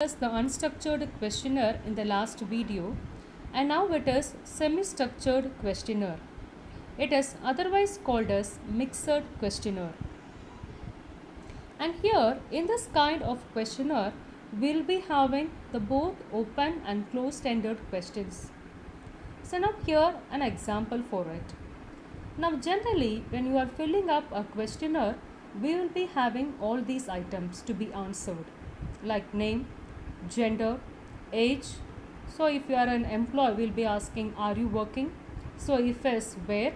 The unstructured questionnaire in the last video, and now it is semi-structured questionnaire. It is otherwise called as mixed questionnaire. And here in this kind of questionnaire, we'll be having the both open and closed-ended questions. So now here an example for it. Now generally when you are filling up a questionnaire, we will be having all these items to be answered like name, gender, age. So if you are an employee, we'll be asking are you working? So if yes, where?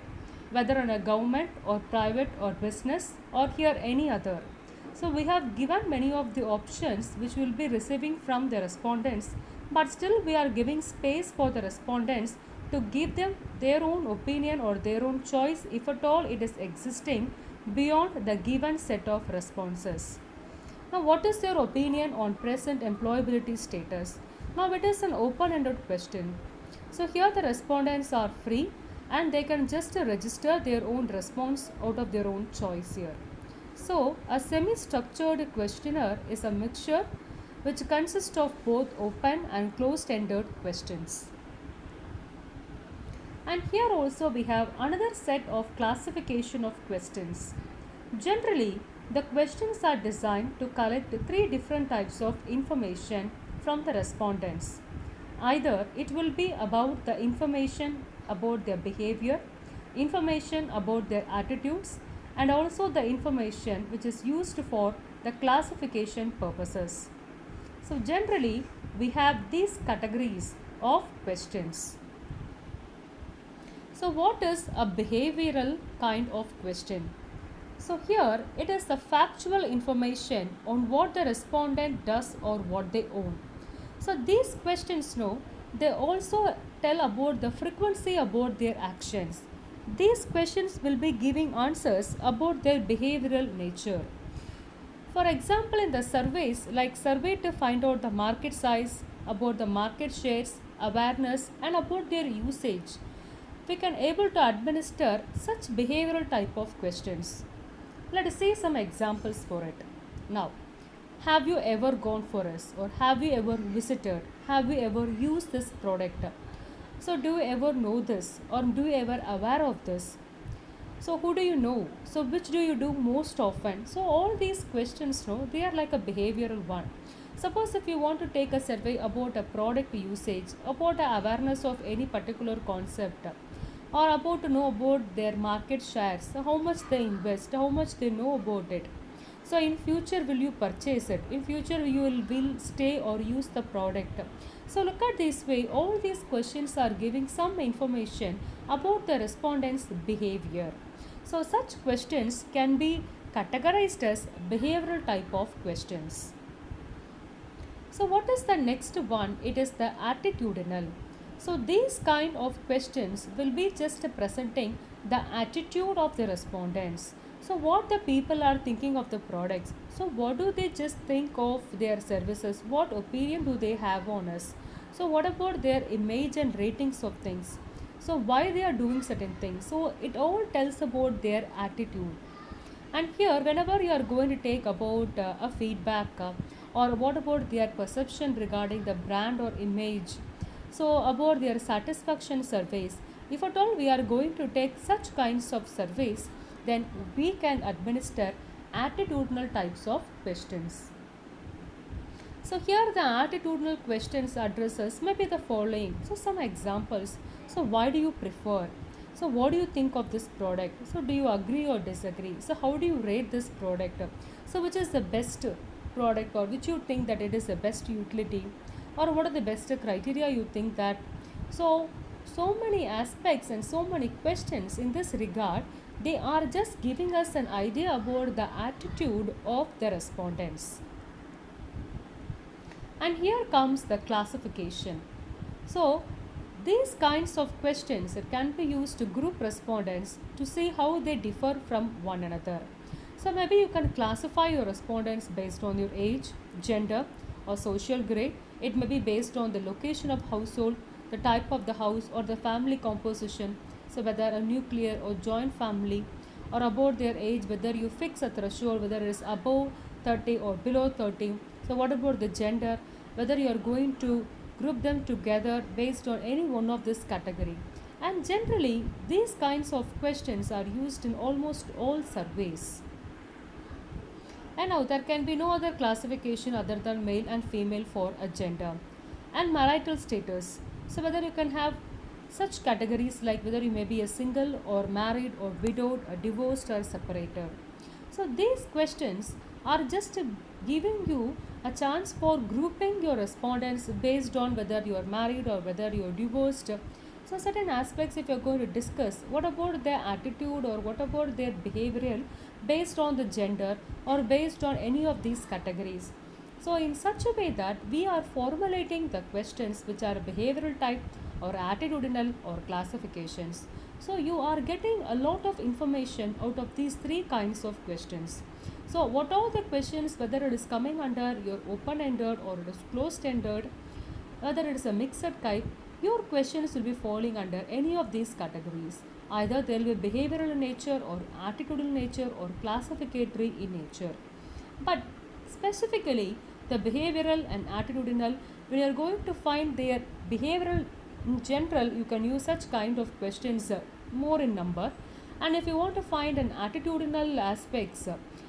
Whether in a government or private or business or here any other. So we have given many of the options which will be receiving from the respondents, but still we are giving space for the respondents to give them their own opinion or their own choice if at all it is existing beyond the given set of responses. Now, what is your opinion on present employability status? Now, it is an open-ended question. So, here the respondents are free and they can just register their own response out of their own choice here. So, a semi-structured questionnaire is a mixture which consists of both open and closed-ended questions. And here also we have another set of classification of questions. Generally, the questions are designed to collect three different types of information from the respondents. Either it will be about the information about their behavior, information about their attitudes, and also the information which is used for the classification purposes. So generally, we have these categories of questions. So what is a behavioral kind of question? So here it is the factual information on what the respondent does or what they own. So these questions they also tell about the frequency about their actions. These questions will be giving answers about their behavioral nature. For example, in the surveys like survey to find out the market size, about the market shares, awareness and about their usage, we can able to administer such behavioral type of questions. Let us see some examples for it. Now, have you ever gone for us or have you ever visited? Have you ever used this product? So do you ever know this or do you ever aware of this? So who do you know? So which do you do most often? So all these questions they are like a behavioral one. Suppose if you want to take a survey about a product usage, about the awareness of any particular concept, or about to know about their market shares, how much they invest, how much they know about it. So in future will you purchase it? In future you will stay or use the product. So look at this way, all these questions are giving some information about the respondent's behavior. So such questions can be categorized as behavioral type of questions. So what is the next one? It is the attitudinal. So these kind of questions will be just presenting the attitude of the respondents. So what the people are thinking of the products. So what do they just think of their services? What opinion do they have on us? So what about their image and ratings of things? So why they are doing certain things? So it all tells about their attitude. And here whenever you are going to take about a feedback or what about their perception regarding the brand or image, so about their satisfaction surveys, if at all we are going to take such kinds of surveys, then we can administer attitudinal types of questions. So here the attitudinal questions addresses maybe the following. So some examples. So why do you prefer? So what do you think of this product? So do you agree or disagree? So how do you rate this product? So which is the best product or which you think that it is the best utility? Or what are the best criteria you think that? So many aspects and so many questions in this regard, they are just giving us an idea about the attitude of the respondents. And here comes the classification. So these kinds of questions can be used to group respondents to see how they differ from one another. So maybe you can classify your respondents based on your age, gender or social grade. It may be based on the location of household, the type of the house or the family composition. So whether a nuclear or joint family, or about their age, whether you fix a threshold, whether it is above 30 or below 30. So what about the gender? whether you are going to group them together based on any one of this category. And generally, these kinds of questions are used in almost all surveys. And now there can be no other classification other than male and female for a gender. And marital status. So whether you can have such categories like whether you may be a single or married or widowed or divorced or separated. So these questions are just giving you a chance for grouping your respondents based on whether you are married or whether you are divorced. So certain aspects if you are going to discuss what about their attitude or what about their behavioral based on the gender or based on any of these categories. So in such a way that we are formulating the questions which are behavioral type or attitudinal or classifications. So you are getting a lot of information out of these three kinds of questions. So what are the questions, whether it is coming under your open-ended or it is closed-ended, whether it is a mixed type, your questions will be falling under any of these categories. Either they will be behavioral in nature or attitudinal nature or classificatory in nature. But specifically, the behavioral and attitudinal, when you are going to find their behavioral in general, you can use such kind of questions more in number. And if you want to find an attitudinal aspects,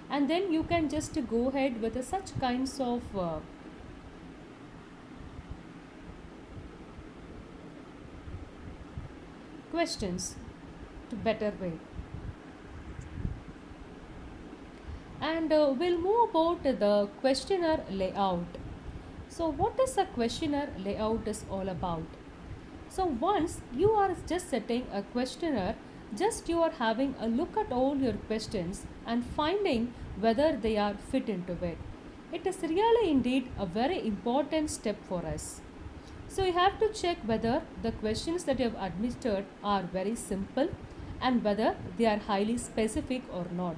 and then you can just go ahead with such kinds of questions to better way. And we'll move about the questionnaire layout. So what is a questionnaire layout is all about? So once you are just setting a questionnaire, just you are having a look at all your questions and finding whether they are fit into it. It is really indeed a very important step for us. So you have to check whether the questions that you have administered are very simple and whether they are highly specific or not.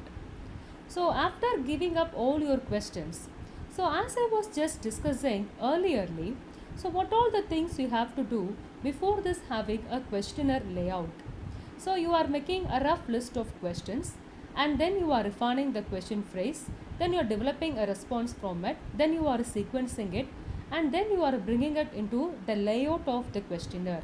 So after giving up all your questions, so as I was just discussing earlierly, so what all the things you have to do before this having a questionnaire layout. So you are making a rough list of questions and then you are refining the question phrase, then you are developing a response from it, then you are sequencing it and then you are bringing it into the layout of the questionnaire.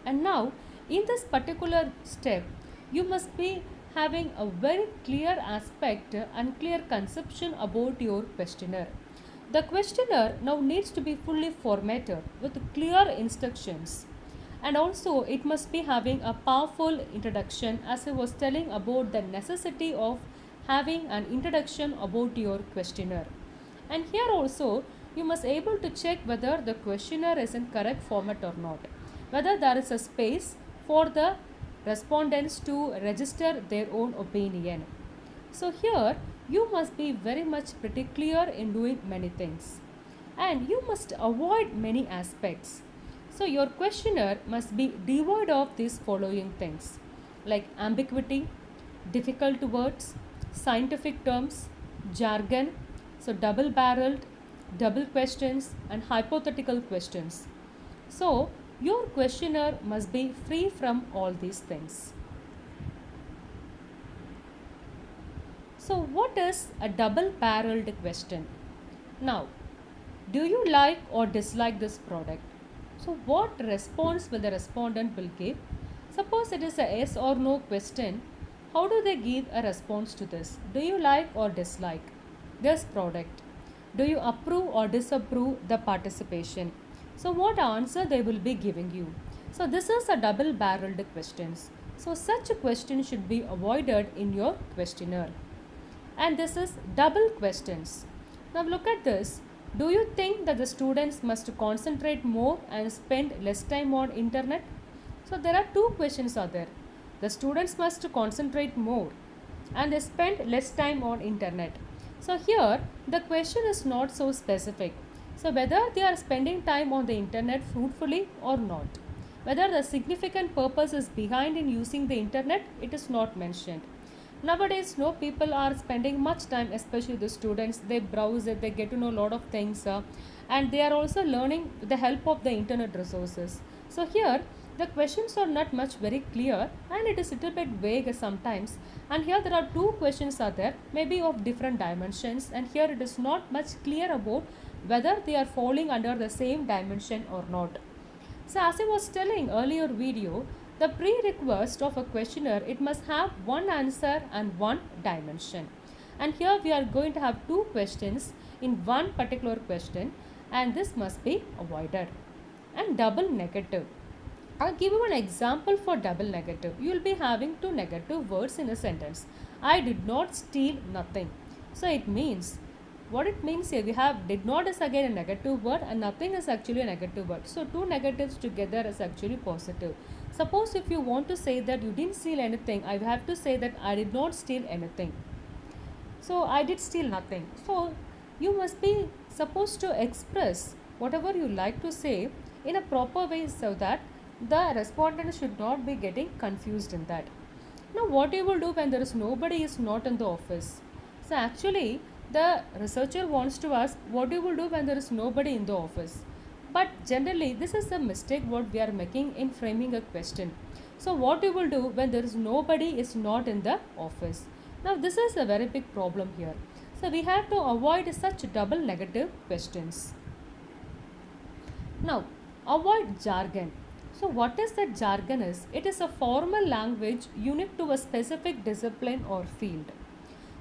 And now in this particular step, you must be having a very clear aspect and clear conception about your questionnaire. The questionnaire now needs to be fully formatted with clear instructions, and also it must be having a powerful introduction, as I was telling about the necessity of having an introduction about your questionnaire. And here also you must able to check whether the questionnaire is in correct format or not, whether there is a space for the respondents to register their own opinion. So here you must be very much pretty clear in doing many things and you must avoid many aspects. So your questionnaire must be devoid of these following things like ambiguity, difficult words, scientific terms, jargon, so double barreled, double questions and hypothetical questions. So your questionnaire must be free from all these things. So what is a double barreled question? Now, do you like or dislike this product? So what response will the respondent will give? Suppose it is a yes or no question. How do they give a response to this? Do you like or dislike this product? Do you approve or disapprove the participation? So what answer they will be giving you? So this is a double barreled questions. So such a question should be avoided in your questionnaire. And this is double questions. Now look at this. Do you think that the students must concentrate more and spend less time on internet? So there are two questions are there. The students must concentrate more and they spend less time on internet. So here the question is not so specific. So whether they are spending time on the internet fruitfully or not. Whether the significant purpose is behind in using the internet, it is not mentioned. Nowadays, no people are spending much time, especially the students. They browse it, they get to know a lot of things, and they are also learning with the help of the internet resources. So here, the questions are not much very clear, and it is a little bit vague sometimes. And here there are two questions are there, maybe of different dimensions, and here it is not much clear about whether they are falling under the same dimension or not. So as I was telling earlier video, the prerequisite of a questionnaire, it must have one answer and one dimension. And here we are going to have two questions in one particular question, and this must be avoided. And double negative. I'll give you an example for double negative. You will be having two negative words in a sentence. I did not steal nothing. So it means, what it means here, we have did not is again a negative word and nothing is actually a negative word. So two negatives together is actually positive. Suppose if you want to say that you didn't steal anything, I have to say that I did not steal anything. So I did steal nothing. So you must be supposed to express whatever you like to say in a proper way so that the respondent should not be getting confused in that. Now what you will do when there is nobody is not in the office? So actually the researcher wants to ask what you will do when there is nobody in the office. But generally this is the mistake what we are making in framing a question. So what you will do when there is nobody is not in the office? Now this is a very big problem here. So we have to avoid such double negative questions. Now avoid jargon. So what is that jargon is? It is a formal language unique to a specific discipline or field.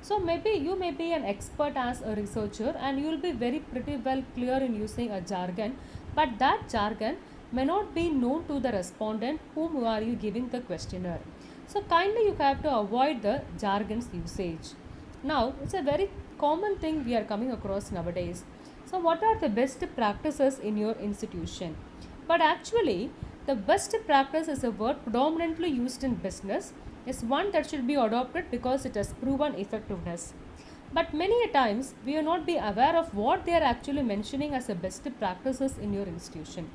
So maybe you may be an expert as a researcher and you will be very pretty well clear in using a jargon, but that jargon may not be known to the respondent whom are you giving the questionnaire. So kindly you have to avoid the jargon's usage. Now it's a very common thing we are coming across nowadays. So what are the best practices in your institution? But actually the best practice is a word predominantly used in business, is one that should be adopted because it has proven effectiveness. But many a times we will not be aware of what they are actually mentioning as the best practices in your institution.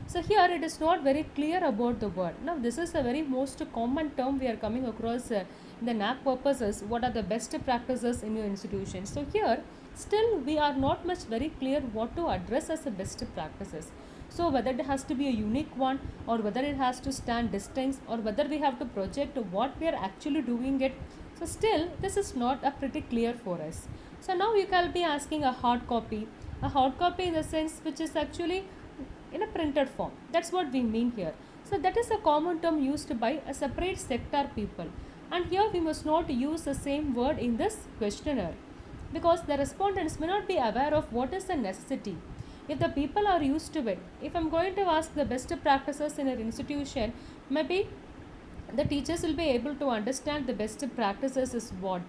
So here it is not very clear about the word. Now this is a very most common term we are coming across in the NAC purposes. What are the best practices in your institution? So here still we are not much very clear what to address as the best practices. So whether it has to be a unique one or whether it has to stand distinct or whether we have to project what we are actually doing it. So still this is not a pretty clear for us. So now you can be asking a hard copy in the sense which is actually in a printed form. That's what we mean here. So that is a common term used by a separate sector people, and here we must not use the same word in this questionnaire because the respondents may not be aware of what is the necessity. If the people are used to it, if I'm going to ask the best practices in an institution, maybe the teachers will be able to understand the best practices is what.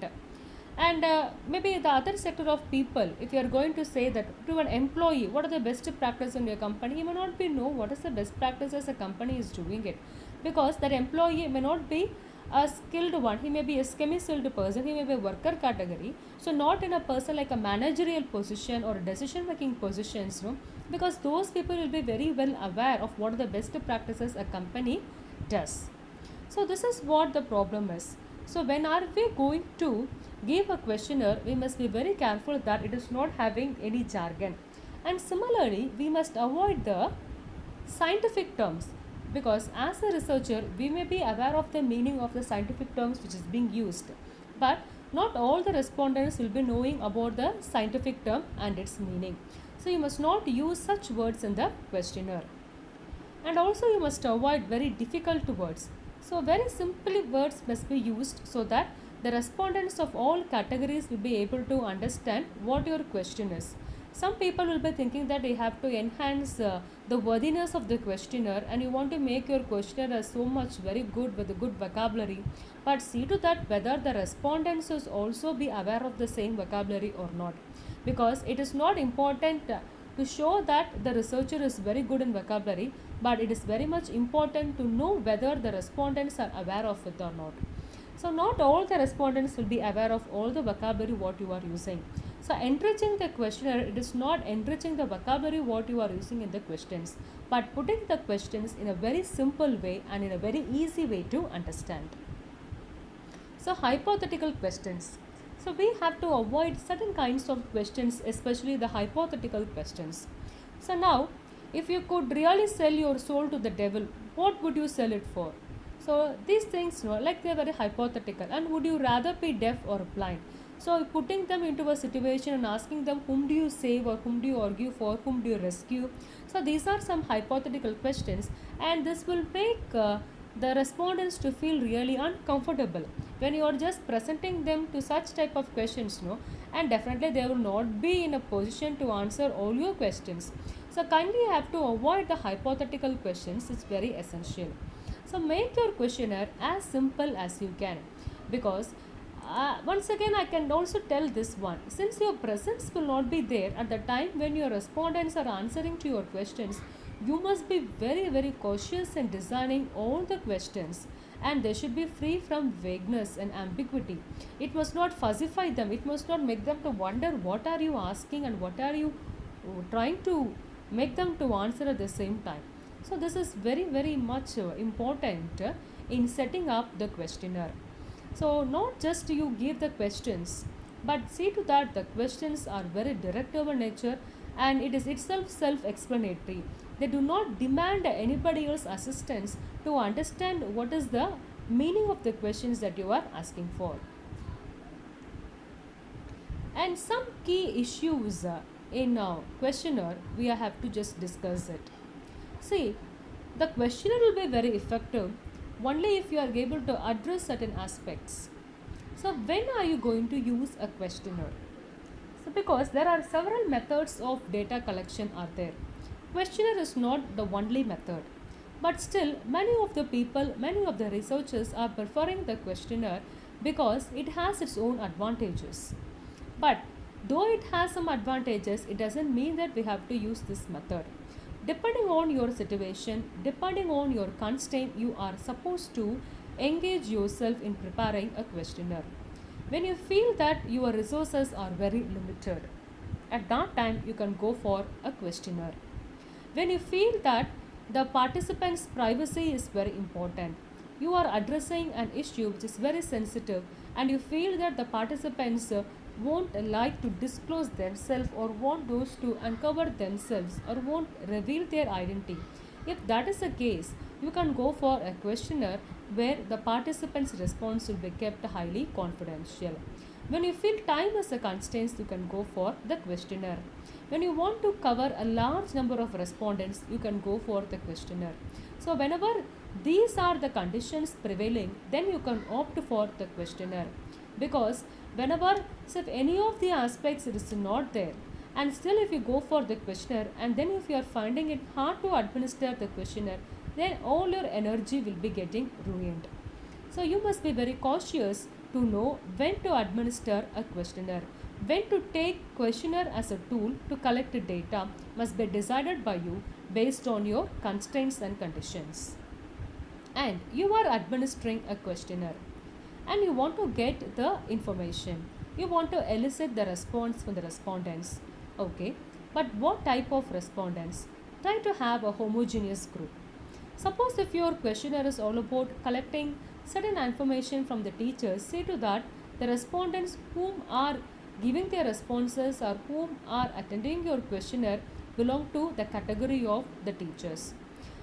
And maybe the other sector of people, if you are going to say that to an employee, what are the best practices in your company, you may not be know what is the best practices a company is doing it, because that employee may not be a skilled one, he may be a semi-skilled person, he may be a worker category, so not in a person like a managerial position or decision making positions, no? Because those people will be very well aware of what are the best practices a company does. So this is what the problem is. So when are we going to give a questionnaire, we must be very careful that it is not having any jargon, and similarly we must avoid the scientific terms, because as a researcher we may be aware of the meaning of the scientific terms which is being used, but not all the respondents will be knowing about the scientific term and its meaning. So you must not use such words in the questionnaire, and also you must avoid very difficult words. So very simple words must be used so that the respondents of all categories will be able to understand what your question is. Some people will be thinking that they have to enhance the worthiness of the questionnaire, and you want to make your questionnaire so much very good with a good vocabulary, but see to that whether the respondents is also be aware of the same vocabulary or not, because it is not important to show that the researcher is very good in vocabulary, but it is very much important to know whether the respondents are aware of it or not. So not all the respondents will be aware of all the vocabulary what you are using. So enriching the questionnaire, it is not enriching the vocabulary what you are using in the questions, but putting the questions in a very simple way and in a very easy way to understand. So hypothetical questions. So we have to avoid certain kinds of questions, especially the hypothetical questions. So now, if you could really sell your soul to the devil, what would you sell it for? So these things, like they are very hypothetical. And would you rather be deaf or blind? So putting them into a situation and asking them whom do you save or whom do you argue for, whom do you rescue. So these are some hypothetical questions, and this will make the respondents to feel really uncomfortable when you are just presenting them to such type of questions, no, and definitely they will not be in a position to answer all your questions. So kindly have to avoid the hypothetical questions. It's very essential. So make your questionnaire as simple as you can, because once again I can also tell this one, since your presence will not be there at the time when your respondents are answering to your questions, you must be very cautious in designing all the questions, and they should be free from vagueness and ambiguity. It must not fuzzify them, it must not make them to wonder what are you asking and what are you trying to make them to answer at the same time. So this is very much important in setting up the questionnaire. So not just you give the questions, but see to that the questions are very direct over nature, and it is itself self-explanatory. They do not demand anybody else's assistance to understand what is the meaning of the questions that you are asking for. And some key issues in questionnaire we have to just discuss it. See, the questionnaire will be very effective only if you are able to address certain aspects. So when are you going to use a questionnaire? So because there are several methods of data collection are there. Questionnaire is not the only method. But still many of the researchers are preferring the questionnaire because it has its own advantages. But though it has some advantages, it doesn't mean that we have to use this method. Depending on your situation, depending on your constraint, you are supposed to engage yourself in preparing a questionnaire. When you feel that your resources are very limited, at that time you can go for a questionnaire. When you feel that the participant's privacy is very important, you are addressing an issue which is very sensitive, and you feel that the participants won't like to disclose themselves or want those to uncover themselves or won't reveal their identity. If that is the case, you can go for a questionnaire where the participant's response will be kept highly confidential. When you feel time as a constraint, you can go for the questionnaire. When you want to cover a large number of respondents, you can go for the questionnaire. So whenever these are the conditions prevailing, then you can opt for the questionnaire. Because whenever, so if any of the aspects is not there, and still if you go for the questionnaire and then if you are finding it hard to administer the questionnaire, then all your energy will be getting ruined. So you must be very cautious to know when to administer a questionnaire. When to take questionnaire as a tool to collect data must be decided by you based on your constraints and conditions. And you are administering a questionnaire and you want to get the information. You want to elicit the response from the respondents. Okay, but what type of respondents? Try to have a homogeneous group. Suppose if your questionnaire is all about collecting certain information from the teachers, say to that the respondents whom are giving their responses or whom are attending your questionnaire belong to the category of the teachers.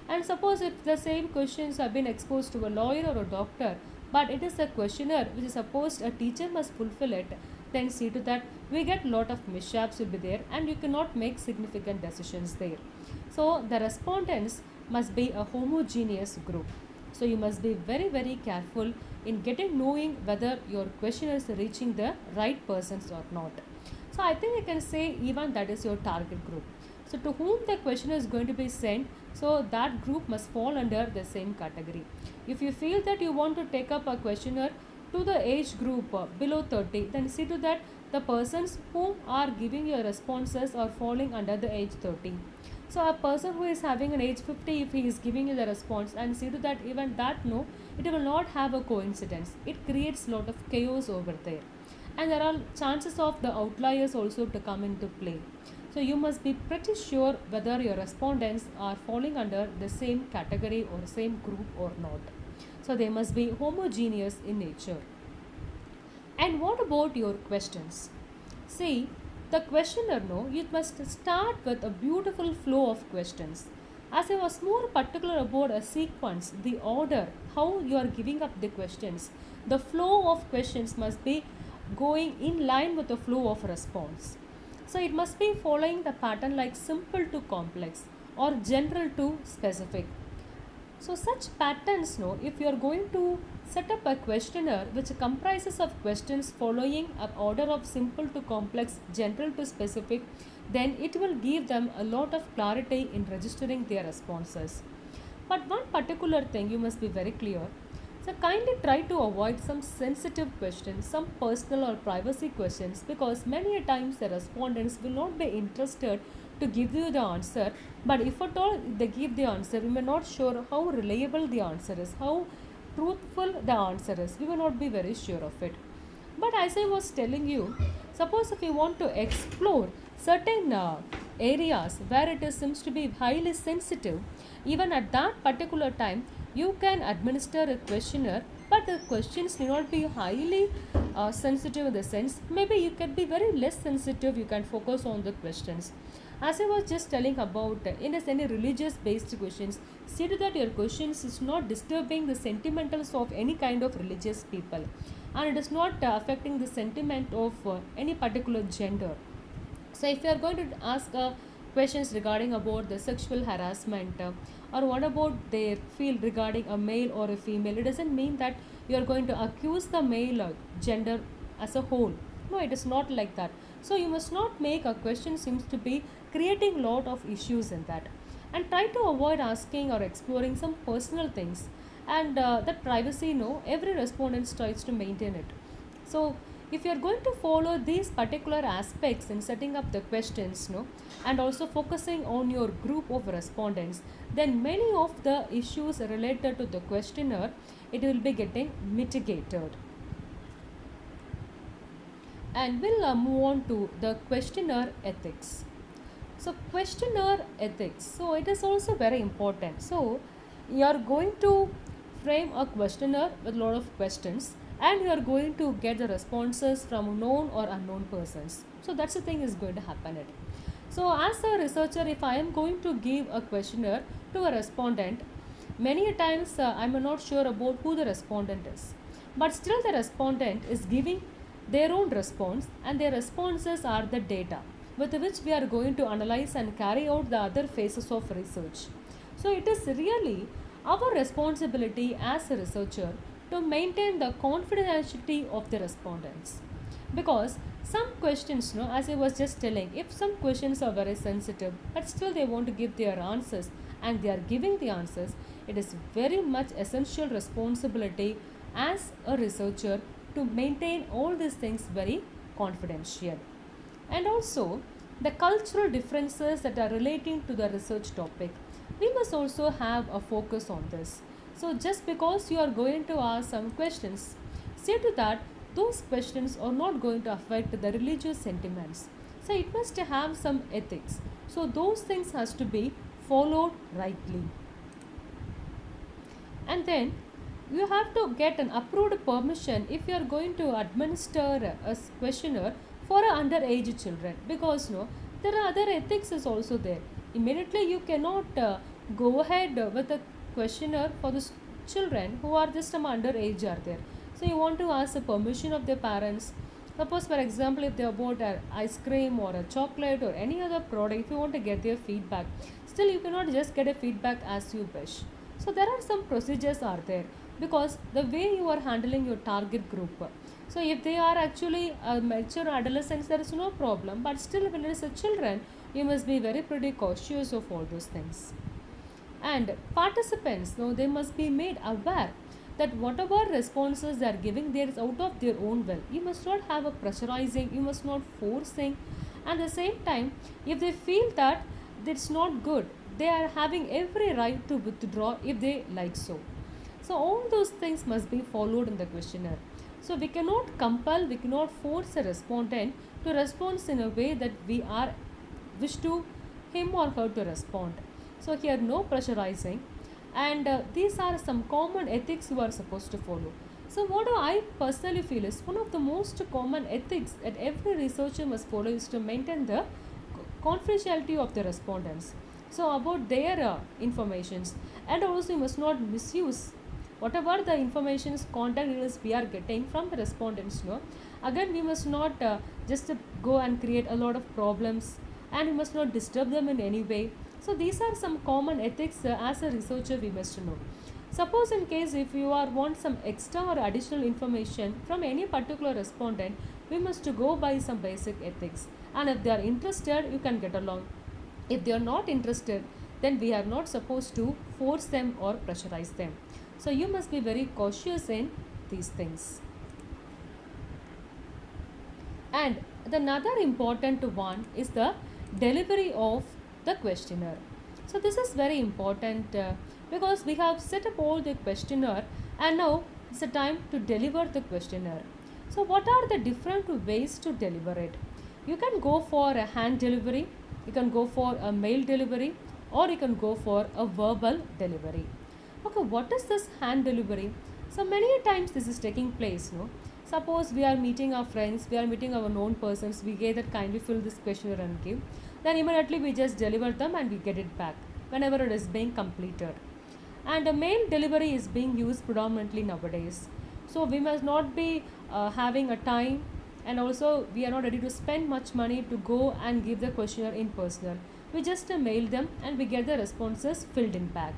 And suppose if the same questions have been exposed to a lawyer or a doctor, but it is a questionnaire which is supposed a teacher must fulfill it, then see to that we get lot of mishaps will be there and you cannot make significant decisions there. So the respondents must be a homogeneous group. So you must be very careful in getting knowing whether your questionnaire is reaching the right persons or not. So I think I can say even that is your target group. So to whom the questionnaire is going to be sent, so that group must fall under the same category. If you feel that you want to take up a questionnaire to the age group below 30, then see to that the persons whom are giving your responses are falling under the age 30. So a person who is having an age 50, if he is giving you the response, and see to that even that no, it will not have a coincidence. It creates lot of chaos over there. And there are chances of the outliers also to come into play. So you must be pretty sure whether your respondents are falling under the same category or same group or not. So they must be homogeneous in nature. And what about your questions? See, the questionnaire, no, you must start with a beautiful flow of questions. As I was more particular about a sequence, the order, how you are giving up the questions, the flow of questions must be going in line with the flow of response. So it must be following the pattern like simple to complex or general to specific. So such patterns, no, if you are going to set up a questionnaire which comprises of questions following an order of simple to complex, general to specific, then it will give them a lot of clarity in registering their responses. But one particular thing you must be very clear. So kindly try to avoid some sensitive questions, some personal or privacy questions, because many a times the respondents will not be interested to give you the answer. But if at all they give the answer, we may not sure how reliable the answer is, how truthful the answer is. We will not be very sure of it. But as I was telling you, suppose if you want to explore certain areas where it is, seems to be highly sensitive, even at that particular time, you can administer a questionnaire, but the questions may not be highly sensitive in the sense. Maybe you can be very less sensitive, you can focus on the questions. As I was just telling about, in any religious based questions, see to that your questions is not disturbing the sentimentals of any kind of religious people, and it is not affecting the sentiment of any particular gender. So if you are going to ask questions regarding about the sexual harassment, or what about their field regarding a male or a female, it doesn't mean that you are going to accuse the male gender as a whole. No, it is not like that. So you must not make a question seems to be creating lot of issues in that, and try to avoid asking or exploring some personal things, and that privacy, no, every respondent tries to maintain it. So if you are going to follow these particular aspects in setting up the questions, no, and also focusing on your group of respondents, then many of the issues related to the questionnaire, it will be getting mitigated. And we'll move on to the questionnaire ethics. So questionnaire ethics, so it is also very important. So you are going to frame a questionnaire with a lot of questions, and you are going to get the responses from known or unknown persons. So that's the thing is going to happen it. So as a researcher, if I am going to give a questionnaire to a respondent, many a times I'm not sure about who the respondent is, but still the respondent is giving their own response, and their responses are the data with which we are going to analyze and carry out the other phases of research. So it is really our responsibility as a researcher to maintain the confidentiality of the respondents, because some questions, no, as I was just telling, if some questions are very sensitive but still they want to give their answers and they are giving the answers, it is very much essential responsibility as a researcher to maintain all these things very confidential. And also the cultural differences that are relating to the research topic, we must also have a focus on this. So just because you are going to ask some questions, say to that those questions are not going to affect the religious sentiments, so it must have some ethics, so those things has to be followed rightly. And then you have to get an approved permission if you are going to administer a questionnaire for a underage children, because no, there are other ethics is also there. Immediately you cannot go ahead with a questionnaire for the children who are just some underage are there. So you want to ask the permission of their parents. Suppose for example if they bought an ice cream or a chocolate or any other product, if you want to get their feedback, still you cannot just get a feedback as you wish. So there are some procedures are there, because the way you are handling your target group. So if they are actually mature adolescents, there is no problem, but still when it is a children, you must be very pretty cautious of all those things. And participants, no, they must be made aware that whatever responses they are giving, there is out of their own will. You must not have a pressurizing, you must not forcing. And at the same time, if they feel that it's not good, they are having every right to withdraw if they like so. So all those things must be followed in the questionnaire. So we cannot compel, we cannot force a respondent to respond in a way that we are wish to him or her to respond. So here no pressurizing, and these are some common ethics you are supposed to follow. So what do I personally feel is one of the most common ethics that every researcher must follow is to maintain the confidentiality of the respondents. So about their informations, and also you must not misuse whatever the informations contact details we are getting from the respondents, no, Again, we must not just go and create a lot of problems, and we must not disturb them in any way. So these are some common ethics as a researcher we must know. Suppose in case if you are want some extra or additional information from any particular respondent, we must to go by some basic ethics. And if they are interested, you can get along. If they are not interested, then we are not supposed to force them or pressurize them. So you must be very cautious in these things. And the another important one is the delivery of the questionnaire. So this is very important because we have set up all the questionnaire, and now it's the time to deliver the questionnaire. So what are the different ways to deliver it? You can go for a hand delivery, you can go for a mail delivery, or you can go for a verbal delivery. Okay, what is this hand delivery? So many a times this is taking place, no? Suppose we are meeting our friends, we are meeting our known persons, we get that kindly fill this questionnaire and give. Then immediately we just deliver them and we get it back whenever it is being completed. And a mail delivery is being used predominantly nowadays. So we must not be having a time, and also we are not ready to spend much money to go and give the questionnaire in person. We just mail them and we get the responses filled in back.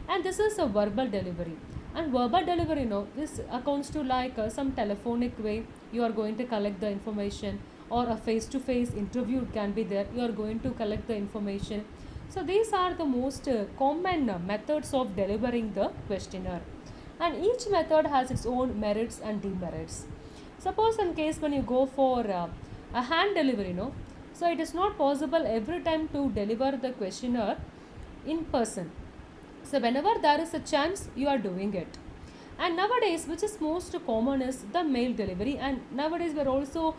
And this is a verbal delivery. And verbal delivery, this accounts to like some telephonic way you are going to collect the information, or a face-to-face interview can be there, you are going to collect the information. So these are the most common methods of delivering the questionnaire, and each method has its own merits and demerits. Suppose in case when you go for a hand delivery, so it is not possible every time to deliver the questionnaire in person. So whenever there is a chance, you are doing it. And nowadays, which is most common, is the mail delivery. And nowadays, we are also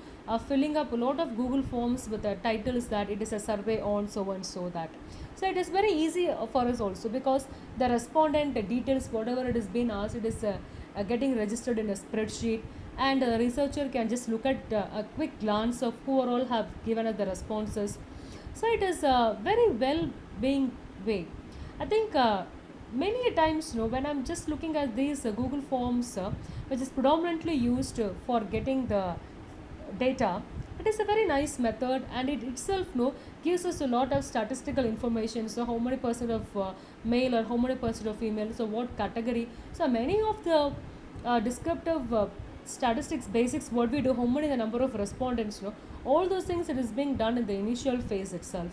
filling up a lot of Google forms with the titles that it is a survey on so and so that. So it is very easy for us also, because the respondent details, whatever it is being asked, it is getting registered in a spreadsheet, and the researcher can just look at a quick glance of who all have given us the responses. So it is a very well being way. I think many times, when I'm just looking at these Google Forms, which is predominantly used for getting the data, it is a very nice method, and it itself gives us a lot of statistical information. So how many percent of male, or how many percent of female, so what category. So many of the descriptive statistics basics, what we do, how many the number of respondents, all those things, it is being done in the initial phase itself.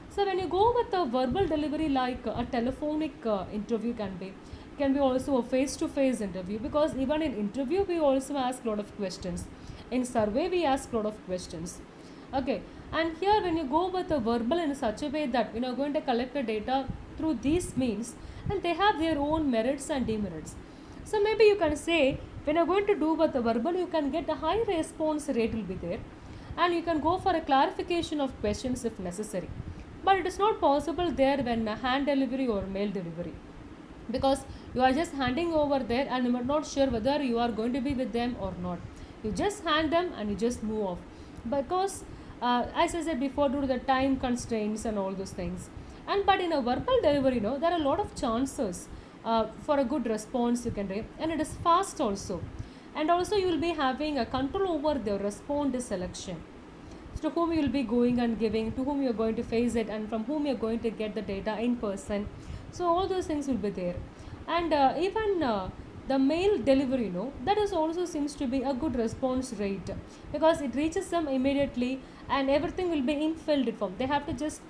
So when you go with a verbal delivery, like a telephonic interview can be also a face-to-face interview, because even in interview we also ask a lot of questions. In survey we ask a lot of questions. Okay, and here when you go with a verbal in such a way that you are going to collect the data through these means, and they have their own merits and demerits. So maybe you can say when you are going to do with the verbal, you can get a high response rate will be there, and you can go for a clarification of questions if necessary. But it is not possible there when hand delivery or mail delivery, because you are just handing over there and you are not sure whether you are going to be with them or not. You just hand them and you just move off, because as I said before, due to the time constraints and all those things. And but in a verbal delivery, there are a lot of chances for a good response you can do, and it is fast also. And also you will be having a control over the respond selection, to whom you will be going and giving, to whom you are going to face it, and from whom you are going to get the data in person. So all those things will be there. And even the mail delivery, that is also seems to be a good response rate, because it reaches them immediately, and everything will be in filled form. They have to just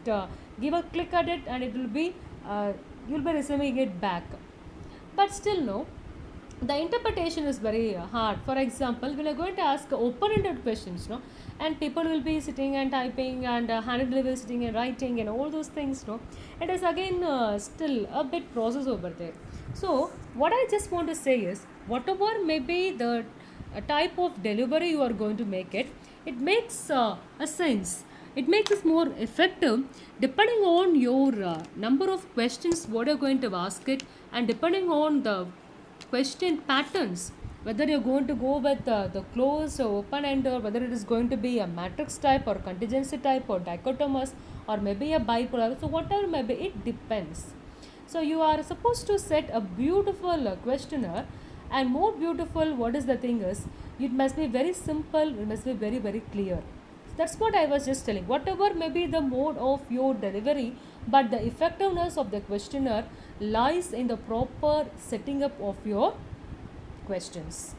give a click at it, and it will be you will be receiving it back. But still, the interpretation is very hard. For example, we are going to ask open-ended questions, and people will be sitting and typing, and hand delivery sitting and writing and all those things, it is again still a bit process over there. So what I just want to say is, whatever may be the type of delivery you are going to make it, it makes a sense. It makes it more effective depending on your number of questions what you're going to ask it, and depending on the question patterns, whether you're going to go with the closed or open end, or whether it is going to be a matrix type or contingency type or dichotomous, or maybe a bipolar. So whatever maybe, it depends. So you are supposed to set a beautiful questionnaire, and more beautiful, what is the thing is, it must be very simple, it must be very very clear. That's what I was just telling. Whatever may be the mode of your delivery, but the effectiveness of the questionnaire lies in the proper setting up of your questions.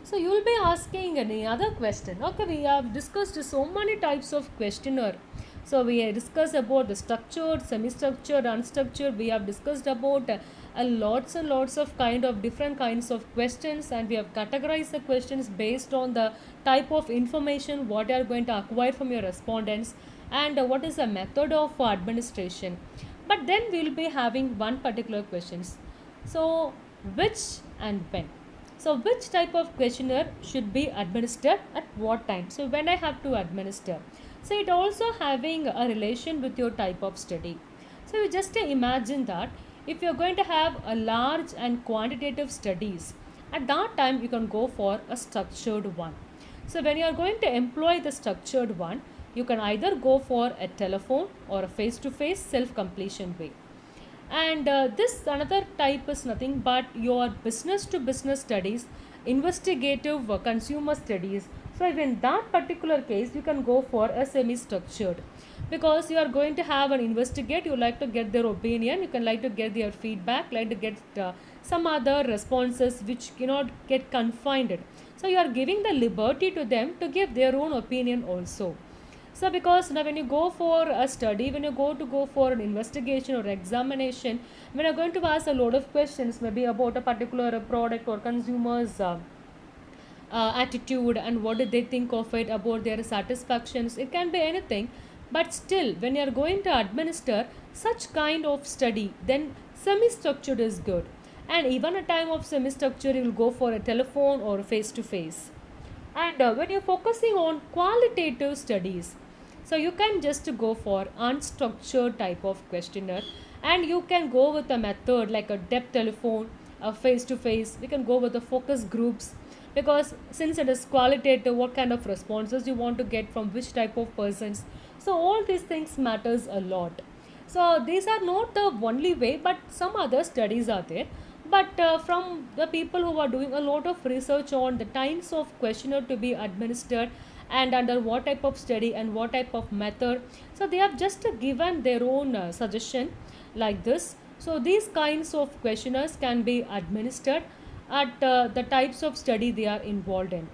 So you will be asking any other question. Okay, we have discussed so many types of questionnaire. So we have discussed about the structured, semi-structured, unstructured. We have discussed about a lots and lots of kind of different kinds of questions, and we have categorized the questions based on the type of information what you are going to acquire from your respondents, and what is the method of administration. But then we will be having one particular questions. So which and when? So which type of questionnaire should be administered at what time? So when I have to administer. So it also having a relation with your type of study. So you just imagine that if you're going to have a large and quantitative studies, at that time you can go for a structured one. So when you are going to employ the structured one, you can either go for a telephone or a face-to-face self-completion way. And this another type is nothing but your business to business studies, investigative consumer studies. So in that particular case you can go for a semi structured, because you are going to have an investigate, you like to get their opinion, you can like to get their feedback, like to get some other responses which cannot get confined. So you are giving the liberty to them to give their own opinion also. So because now when you go for a study, when you go for an investigation or examination, when you're going to ask a lot of questions, maybe about a particular product or consumers attitude, and what did they think of it, about their satisfactions, it can be anything. But still when you are going to administer such kind of study, then semi structured is good. And even a time of semi structure, you will go for a telephone or face to face. And when you're focusing on qualitative studies, so you can just go for unstructured type of questionnaire, and you can go with a method like a depth telephone, a face to face. We can go with the focus groups, because since it is qualitative, what kind of responses you want to get from which type of persons. So all these things matters a lot. So these are not the only way, but some other studies are there. But from the people who are doing a lot of research on the kinds of questionnaire to be administered, and under what type of study and what type of method, so they have just given their own suggestion like this. So these kinds of questionnaires can be administered at the types of study they are involved in.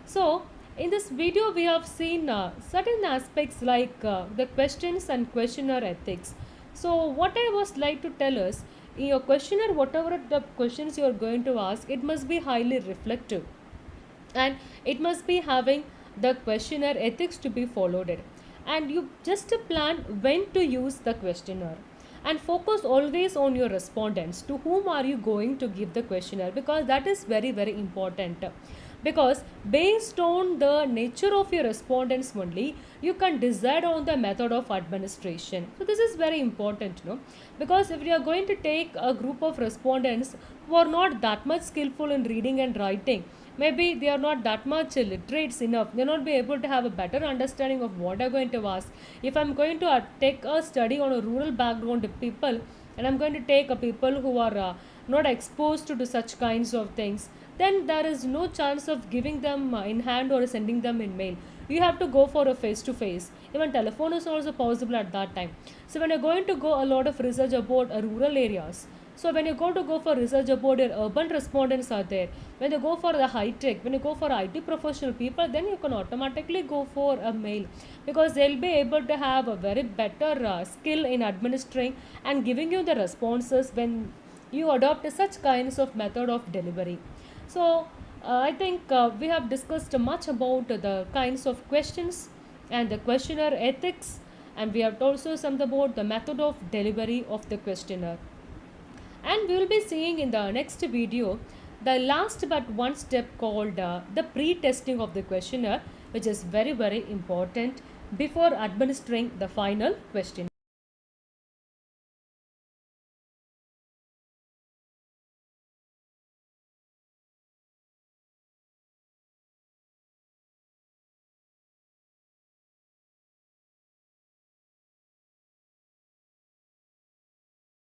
So in this video we have seen certain aspects like the questions and questionnaire ethics. So what I was like to tell us, in your questionnaire, whatever the questions you are going to ask, it must be highly reflective, and it must be having the questionnaire ethics to be followed. And you just plan when to use the questionnaire, and focus always on your respondents, to whom are you going to give the questionnaire, because that is very very important. Because based on the nature of your respondents only, you can decide on the method of administration. So this is very important, because if you are going to take a group of respondents who are not that much skillful in reading and writing, maybe they are not that much literate enough, they will not be able to have a better understanding of what I'm going to ask. If I'm going to take a study on a rural background people, and I'm going to take a people who are not exposed to such kinds of things, then there is no chance of giving them in hand or sending them in mail. You have to go for a face to face. Even telephone is also possible at that time. So when you're going to go a lot of research about rural areas, so when you go for research about your urban respondents are there, when you go for the high tech, when you go for IT professional people, then you can automatically go for a mail, because they'll be able to have a very better skill in administering and giving you the responses when you adopt such kinds of method of delivery. So I think we have discussed much about the kinds of questions and the questionnaire ethics, and we have also some about the method of delivery of the questionnaire. And we will be seeing in the next video the last but one step called the pre-testing of the questionnaire, which is very very important before administering the final question.